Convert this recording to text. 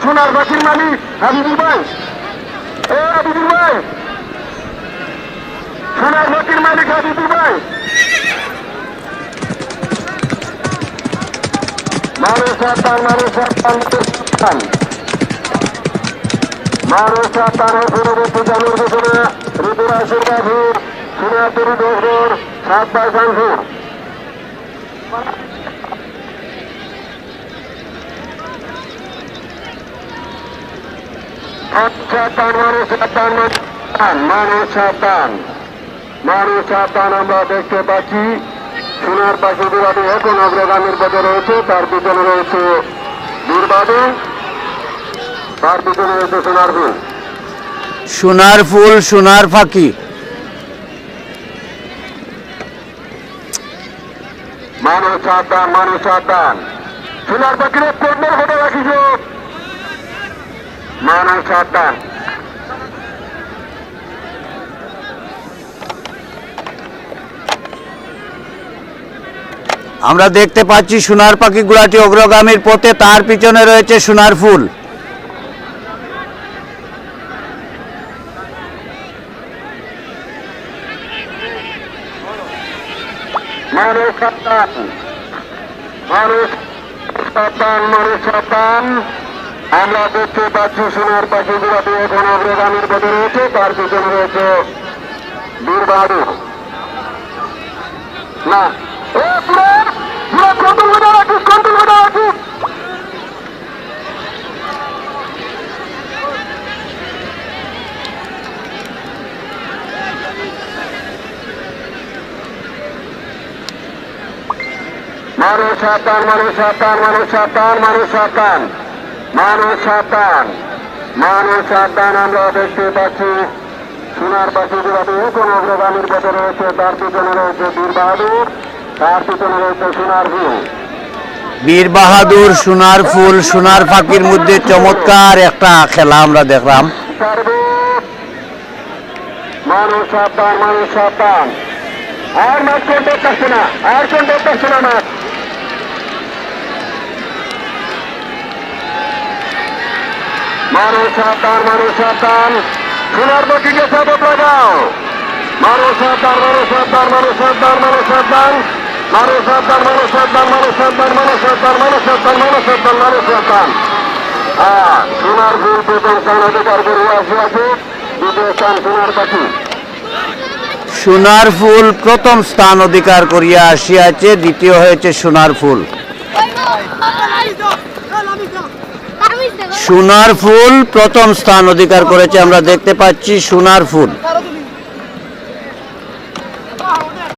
সোনার পাখির মালিক হাবিবুল ভাই, হাবিবুল ভাই, সোনার পাখির মালিক হাবিবুল ভাই। মানুষ সাতান, মানুষ সাতান, মানুষ সাতান পূর্ববর্তী জানুর ঘোষণা ঋতুরাজের বাবুর সোনাতরী দোষর 7 বাই শামসুর। মানুষ সাতান আমরা দেখতে পাচ্ছি সোনার পাশে দুরাটি এখন অগ্রগামীর পথে রয়েছে, তার পিছনে রয়েছে বীরবাদী, তার পিছনে রয়েছে সোনার ফুল। সোনার ফুল, সোনার ফাঁকি। মানুষ সাতান, মানুষ সাতান, সোনার পাখির কর্নার হতে রাখিস। মানুষ সাতান, আমরা দেখতে পাচ্ছি সোনার পাখি গুলাটি অগ্রগামীর পথে, তার পিছনে রয়েছে সোনার ফুল। মানুষ সাতান, মানুষ সাতান, মানুষ সাতান আমরা দেখতে পাচ্ছি সোনার পাখি গুলাটি এখন অগ্রগামীর পথে রয়েছে, তার পিছনে রয়েছে বীর বাহাদুর। না কন্ট্রোল করে রাখিস, কন্ট্রোল করে রাখিস। মানুষ সাতান, মানুষ সাতান, মানুষ সাতান, মানুষ সাতান, মানুষ সাতান, মানুষ সাতান আমরা দেখতে পাচ্ছি সোনার পাখি গুলাটি এখন অগ্রগামীর পথে রয়েছে, তার পিছনে রয়েছে বীর বাহাদুর, তার পিছনে রয়েছে সোনার ফুল। বীর বাহাদুর, সোনার ফুল, সোনার ফাঁকির মধ্যে চমৎকার একটা খেলা আমরা দেখলাম। মানুষ সাতান, মানুষ সাতান, আর মাছ কন্ট্যাক্ট আসছে না, আর কন্ট্যাক্ট আসছে না মাছ। মানুষ সাতান, মানুষ সাতান, সোনার পাখিকে সাবক লাগাও। মানুষ সাতান, মানুষ সাতান, মানুষ সাতান, মানুষ সাতান, মানুষ সাতান, মানুষ সাতান, মানুষ সাতান, মানুষ সাতান, মানুষ সাতান, মানুষ সাতান, মানুষ সাতান। হ্যাঁ, সোনার ফুল প্রথম স্থান অধিকার করে আসিয়াছে, দ্বিতীয় স্থান সোনার পাখি। সোনার ফুল প্রথম স্থান অধিকার করিয়া আসিয়াছে, দ্বিতীয় হয়েছে সোনার ফুল। সোনার ফুল প্রথম স্থান অধিকার করেছে, আমরা দেখতে পাচ্ছি সোনার ফুল।